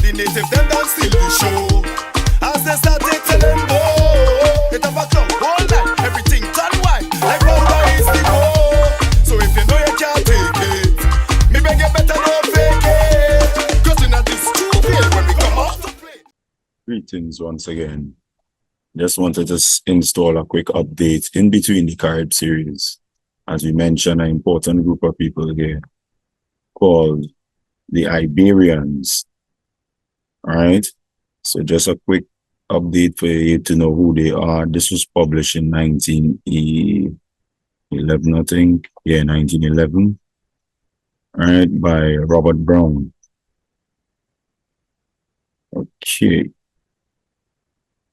the native, them don't steal the show. As they start to tell them, oh, it have a club all night, everything turn white, like powder is the gold. So if you know you can't take it, me beg you better don't fake it, cause you know this true feel when we come out to play. Greetings once again. Just wanted to install a quick update in between the Carib series. As we mentioned, an important group of people here called the Iberians. All right. So just a quick update for you to know who they are. This was published in 1911, I think. Yeah, 1911. All right, by Robert Brown. Okay.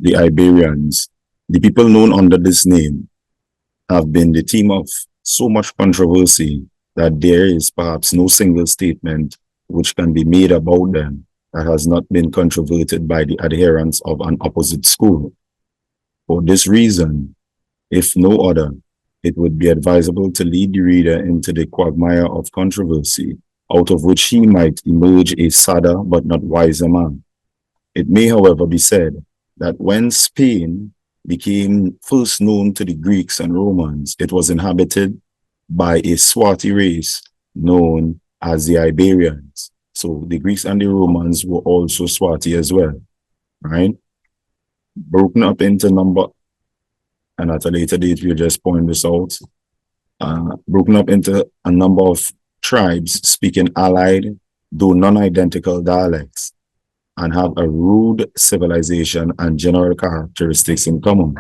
The Iberians, the people known under this name, have been the theme of so much controversy that there is perhaps no single statement which can be made about them that has not been controverted by the adherents of an opposite school. For this reason, if no other, it would be advisable to lead the reader into the quagmire of controversy, out of which he might emerge a sadder but not wiser man. It may, however, be said that when Spain became first known to the Greeks and Romans, it was inhabited by a swarthy race known as the Iberians. So the Greeks and the Romans were also swarthy as well, right? Broken up into number, and at a later date we'll just point this out, broken up into a number of tribes speaking allied, though non-identical dialects, and have a rude civilization and general characteristics in common.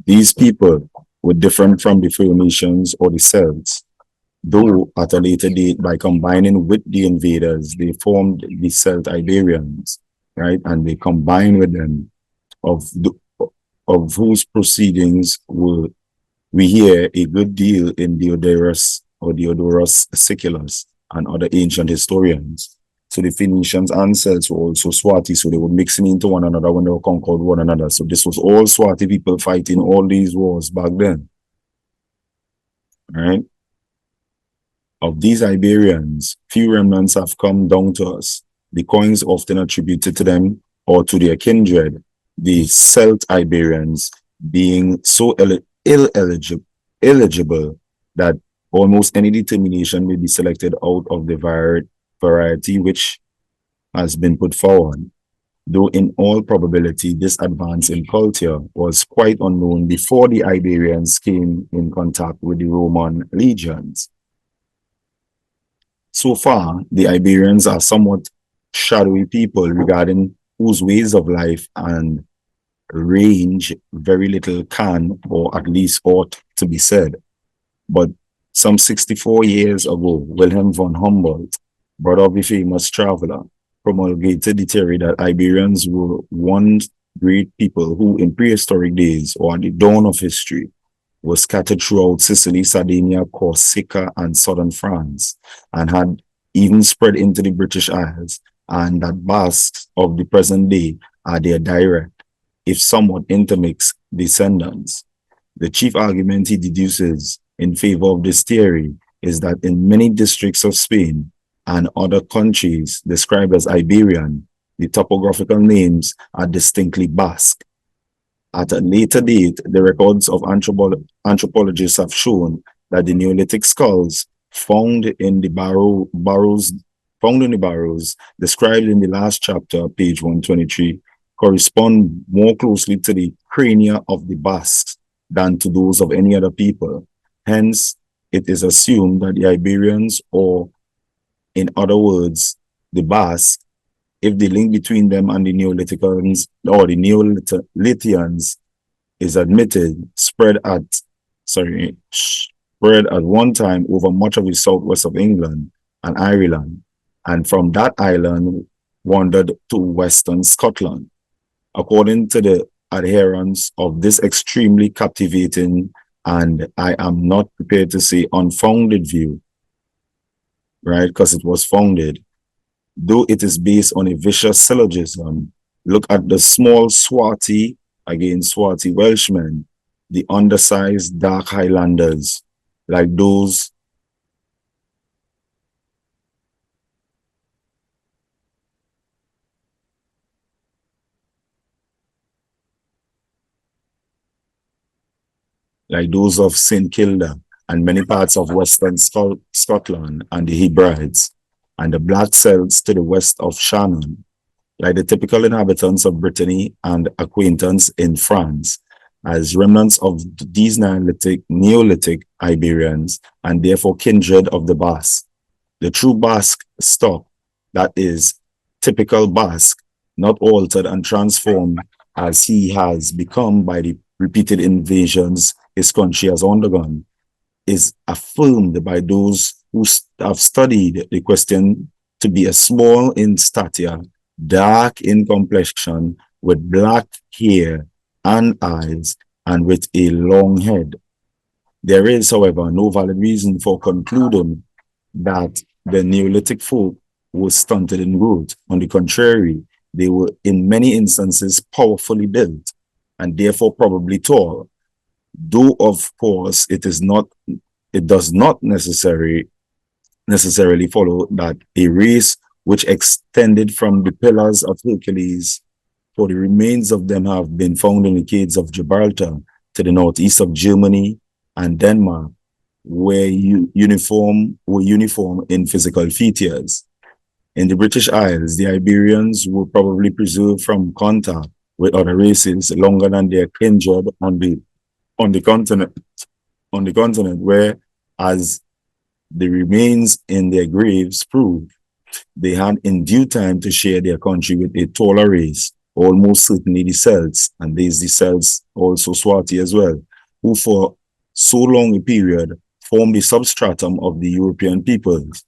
These people were different from the Phoenicians or the Celts, though at a later date, by combining with the invaders, they formed the Celtiberians, right? And they combined with them, of whose proceedings we hear a good deal in Diodorus Siculus and other ancient historians. So the Phoenicians and Celts were also swarthy, so they were mixing into one another when they were conquered one another. So this was all swarthy people fighting all these wars back then. All right. Of these Iberians, few remnants have come down to us. The coins often attributed to them or to their kindred, the Celtiberians, being so illegible that almost any determination may be selected out of the variety which has been put forward, though in all probability this advance in culture was quite unknown before the Iberians came in contact with the Roman legions. So far, the Iberians are somewhat shadowy people regarding whose ways of life and range very little can, or at least ought to be said. But some 64 years ago, Wilhelm von Humboldt, brother of the famous traveler, promulgated the theory that Iberians were one great people who in prehistoric days, or at the dawn of history, were scattered throughout Sicily, Sardinia, Corsica, and southern France, and had even spread into the British Isles, and that Basques of the present day are their direct, if somewhat intermixed, descendants. The chief argument he deduces in favor of this theory is that in many districts of Spain and other countries described as Iberian, the topographical names are distinctly Basque. At a later date, the records of anthropologists have shown that the Neolithic skulls found in the barrows described in the last chapter, page 123, correspond more closely to the crania of the Basques than to those of any other people. Hence, it is assumed that the Iberians, or in other words, the Basques, if the link between them and the Neolithicans or the Neolithians is admitted, spread at one time over much of the southwest of England and Ireland, and from that island wandered to western Scotland. According to the adherents of this extremely captivating, and I am not prepared to say unfounded view, right, because it was founded, though it is based on a vicious syllogism, look at the small swarthy, again swarthy Welshmen, the undersized dark Highlanders, like those like those of St. Kilda and many parts of Western Scotland, and the Hebrides, and the Black Celts to the west of Shannon, like the typical inhabitants of Brittany and acquaintance in France, as remnants of these Neolithic Iberians, and therefore kindred of the Basque. The true Basque stock, that is, typical Basque, not altered and transformed as he has become by the repeated invasions his country has undergone, is affirmed by those who have studied the question to be a small in stature, dark in complexion, with black hair and eyes, and with a long head. There is, however, no valid reason for concluding that the Neolithic folk were stunted in growth. On the contrary, they were in many instances powerfully built and therefore probably tall. Though, of course, it does not necessarily follow that a race which extended from the pillars of Hercules, for the remains of them have been found in the caves of Gibraltar to the northeast of Germany and Denmark, were uniform in physical features. In the British Isles, the Iberians were probably preserved from contact with other races longer than their kindred on the continent, where, as the remains in their graves prove, they had in due time to share their country with a taller race, almost certainly the Celts, and there's the Celts, also swarthy as well, who for so long a period formed the substratum of the European peoples.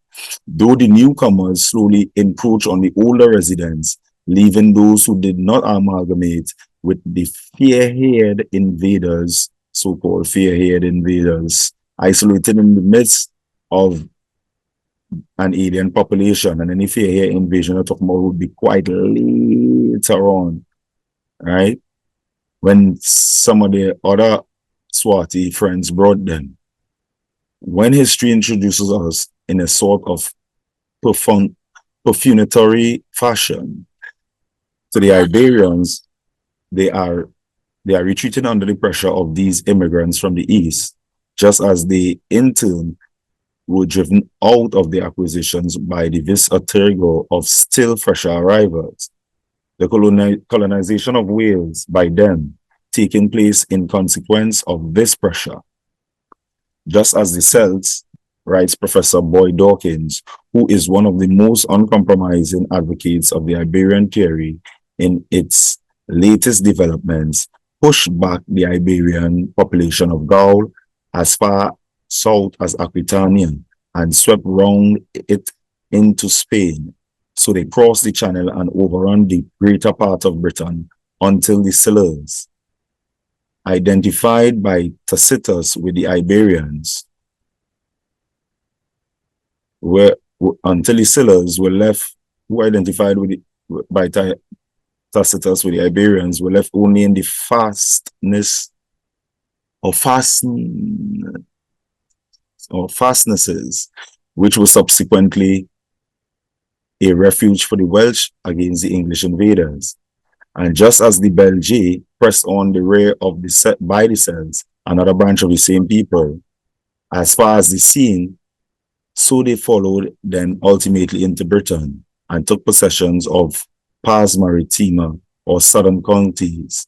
Though the newcomers slowly encroach on the older residents, leaving those who did not amalgamate with the fair-haired invaders, so-called fair-haired invaders, isolated in the midst of an alien population. And any fair-haired invasion I'm talking about would be quite later on, right? When some of the other swarthy friends brought them. When history introduces us in a sort of perfunctory fashion to the Iberians, they are retreating under the pressure of these immigrants from the east, just as they in turn were driven out of their acquisitions by the vis a tergo of still fresher arrivals. The colonization of Wales by them taking place in consequence of this pressure. Just as the Celts, writes Professor Boyd Dawkins, who is one of the most uncompromising advocates of the Iberian theory in its latest developments, pushed back the Iberian population of Gaul as far south as Aquitania and swept round it into Spain. So they crossed the channel and overrun the greater part of Britain until the Silures, identified by Tacitus with the Iberians, until the Silures were left, who identified with by Tacitus with the Iberians, were left only in the fastnesses, which were subsequently a refuge for the Welsh against the English invaders. And just as the Belgae pressed on the rear of the Celts, another branch of the same people, as far as the Seine, so they followed them ultimately into Britain and took possessions of Pars Maritima, or southern counties.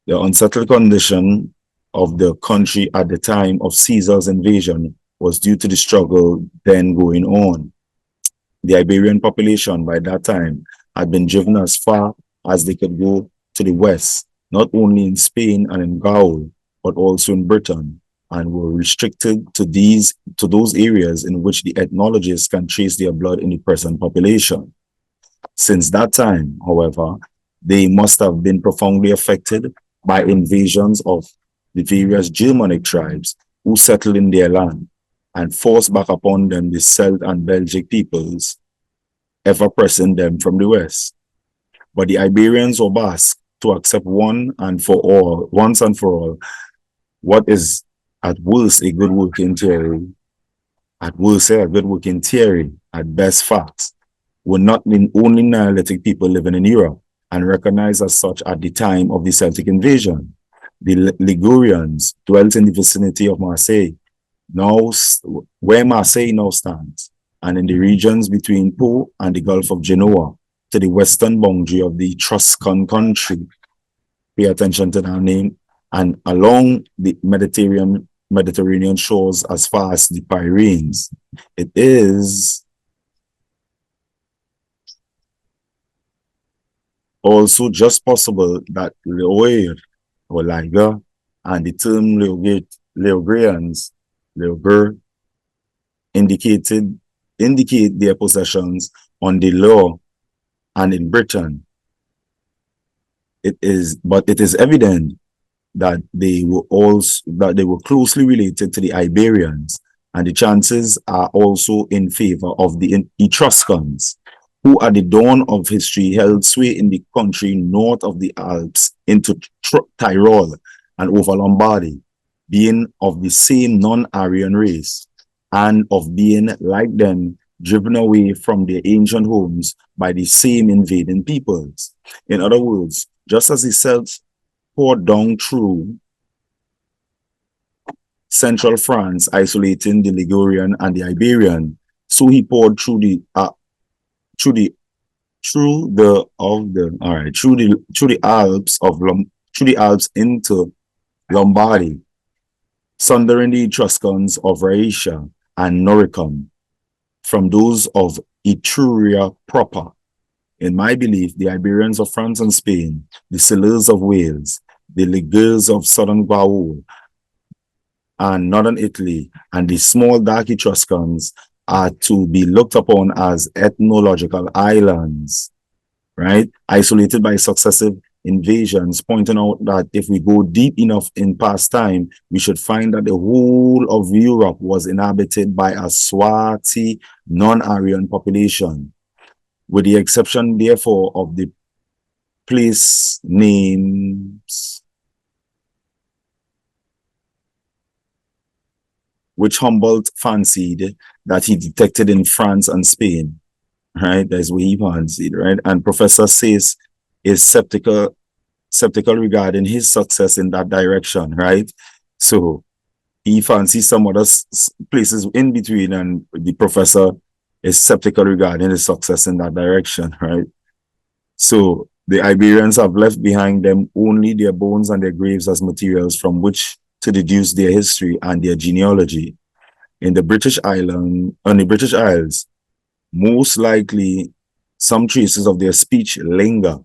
The unsettled condition of the country at the time of Caesar's invasion was due to the struggle then going on. The Iberian population by that time had been driven as far as they could go to the west, not only in Spain and in Gaul, but also in Britain, and were restricted to those areas in which the ethnologists can trace their blood in the present population. Since that time, however, they must have been profoundly affected by invasions of the various Germanic tribes who settled in their land and forced back upon them the Celt and Belgic peoples, ever pressing them from the west. But the Iberians or Basque to accept once and for all, what is at worst a good working theory, at best facts, were not the only Neolithic people living in Europe and recognized as such at the time of the Celtic invasion. The Ligurians dwelt in the vicinity of Marseille, now where Marseille now stands, and in the regions between Po and the Gulf of Genoa to the western boundary of the Etruscan country. Pay attention to that name. And along the Mediterranean shores as far as the Pyrenees. It is also just possible that Leoir or Liger and the term Leogrians, Leogur, indicate their possessions on the Loire and in Britain. But it is evident that they were closely related to the Iberians, and the chances are also in favor of the Etruscans, who at the dawn of history held sway in the country north of the Alps into Tyrol and over Lombardy, being of the same non-Aryan race, and of being, like them, driven away from their ancient homes by the same invading peoples. In other words, just as the Celts poured down through central France, isolating the Ligurian and the Iberian, so he poured through the Alps into Lombardy, sundering the Etruscans of Rhaetia and Noricum from those of Etruria proper. In my belief, the Iberians of France and Spain, the Silures of Wales, the Ligures of southern Gaul and northern Italy, and the small dark Etruscans are to be looked upon as ethnological islands, right? Isolated by successive invasions, pointing out that if we go deep enough in past time, we should find that the whole of Europe was inhabited by a swarthy, non-Aryan population, with the exception, therefore, of the place names which Humboldt fancied that he detected in France and Spain, right? That's what he fancied, right? And Professor Sayce is skeptical regarding his success in that direction, right? So he fancies some other places in between, and the professor is skeptical regarding his success in that direction, right? So the Iberians have left behind them only their bones and their graves as materials from which to deduce their history and their genealogy. On the British Isles, most likely some traces of their speech linger.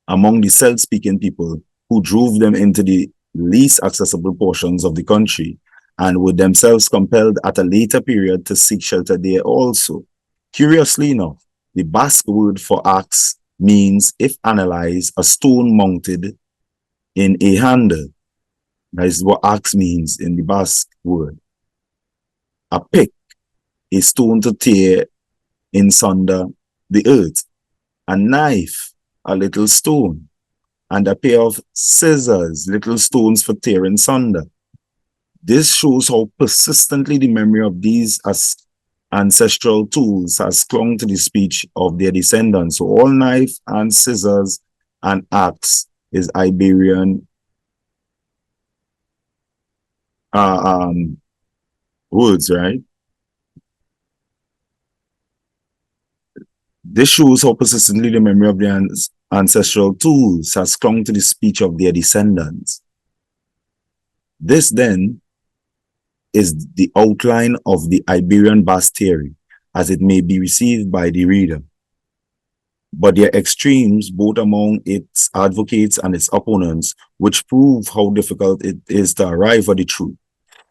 Among the Celt-speaking people who drove them into the least accessible portions of the country, and were themselves compelled at a later period to seek shelter there also. Curiously enough, the Basque word for axe means, if analyzed, a stone mounted in a handle. That is what axe means in the Basque word. A pick, a stone to tear in sunder the earth. A knife, a little stone. And a pair of scissors, little stones for tearing sunder. This shows how persistently the memory of these as ancestral tools has clung to the speech of their descendants. So all knife and scissors and axe is Iberian words, right? This shows how persistently the memory of their ancestral tools has clung to the speech of their descendants. This then is the outline of the Iberian Basque theory, as it may be received by the reader. But there are extremes both among its advocates and its opponents, which prove how difficult it is to arrive at the truth.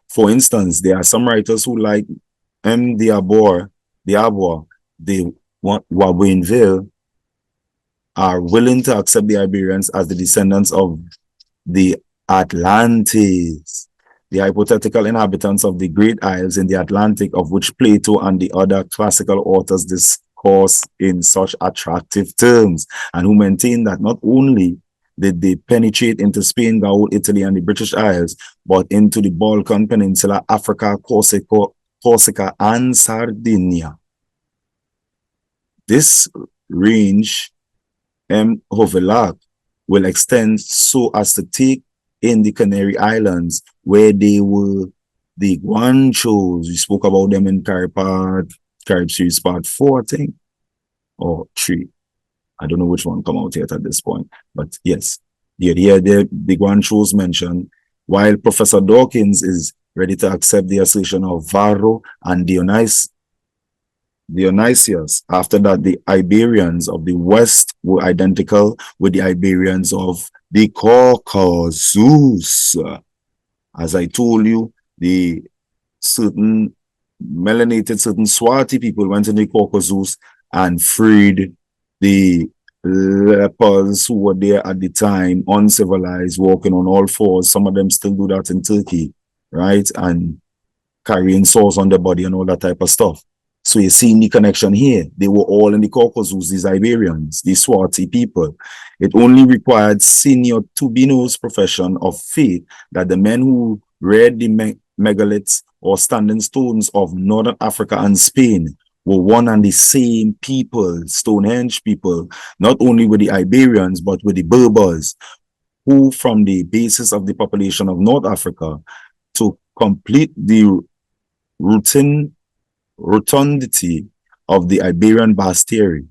For instance, there are some writers who, like M. Diabois de Wabainville, are willing to accept the Iberians as the descendants of the Atlantes, the hypothetical inhabitants of the great isles in the Atlantic, of which Plato and the other classical authors discourse in such attractive terms, and who maintain that not only did they penetrate into Spain, Gaul, Italy, and the British Isles, but into the Balkan Peninsula, Africa, Corsica, and Sardinia. This range M. Hovelak will extend so as to take in the Canary Islands, where they were the Guanchos. We spoke about them in Carib series part 4, I think, or 3. I don't know which one come out yet at this point, but yes, the Guanchos mentioned, while Professor Dawkins is ready to accept the assertion of Varro and Dionysius. After that, the Iberians of the West were identical with the Iberians of the Caucasus. As I told you, the certain swarthy people went in the Caucasus and freed the lepers who were there at the time, uncivilized, walking on all fours. Some of them still do that in Turkey, right? And carrying swords on their body and all that type of stuff. So you see the connection here. They were all in the Caucasus, these Iberians, these swarthy people. It only required Senior Tubino's profession of faith that the men who read the megaliths or standing stones of Northern Africa and Spain were one and the same people, Stonehenge people, not only with the Iberians, but with the Berbers, who from the basis of the population of North Africa to complete the rotundity of the Iberian bastary.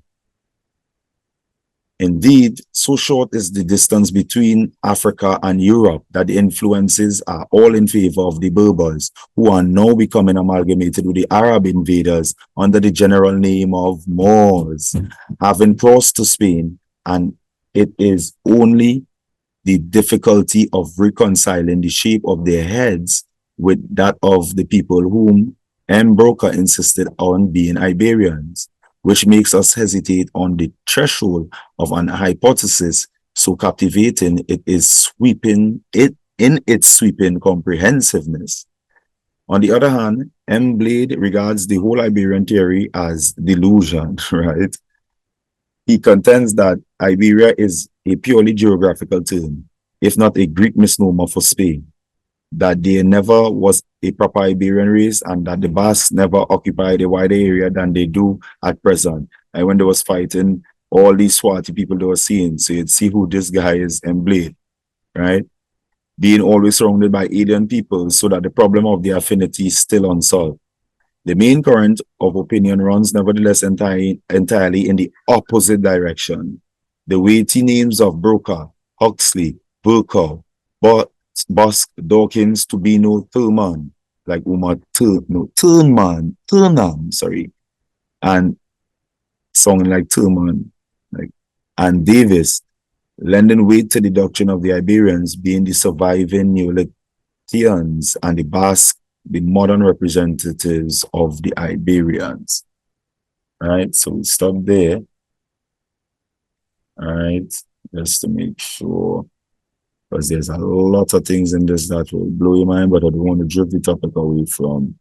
Indeed, so short is the distance between Africa and Europe that the influences are all in favor of the Berbers, who are now becoming amalgamated with the Arab invaders under the general name of Moors, having crossed to Spain, and it is only the difficulty of reconciling the shape of their heads with that of the people whom M. Broca insisted on being Iberians, which makes us hesitate on the threshold of an hypothesis so captivating it is sweeping it in its sweeping comprehensiveness. On the other hand, M. Blade regards the whole Iberian theory as delusion, right? He contends that Iberia is a purely geographical term, if not a Greek misnomer for Spain, that there never was a proper Iberian race and that the Basques never occupied a wider area than they do at present. And when they was fighting, all these swarthy people they were seeing, so you'd see who this guy is in Blade, right? Being always surrounded by alien people so that the problem of the affinity is still unsolved. The main current of opinion runs nevertheless entirely in the opposite direction. The weighty names of Broca, Huxley, Burkow, Busk, Dawkins, Tubino, Thurman, like Turnam, sorry, and sounding like Thurman, like, and Davis, lending weight to the doctrine of the Iberians being the surviving Neolithians and the Basque, the modern representatives of the Iberians. All right, so we stop there. All right, just to make sure, because there's a lot of things in this that will blow your mind, but I don't want to drift the topic away from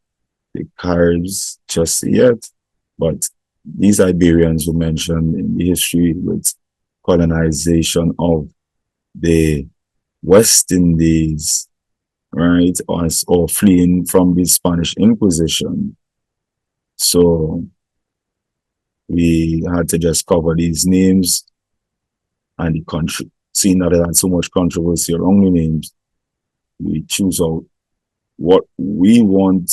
the Caribs just yet. But these Iberians were mentioned in the history with colonization of the West Indies, right, or fleeing from the Spanish Inquisition. So we had to just cover these names and the country. Seeing that there had so much controversy around the names, we choose out what we want,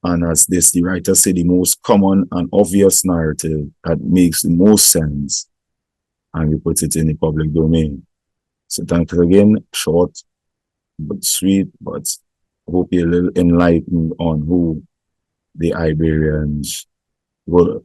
and as the writer said, the most common and obvious narrative that makes the most sense, and we put it in the public domain. So thank you again, short but sweet, but hope you're a little enlightened on who the Iberians were.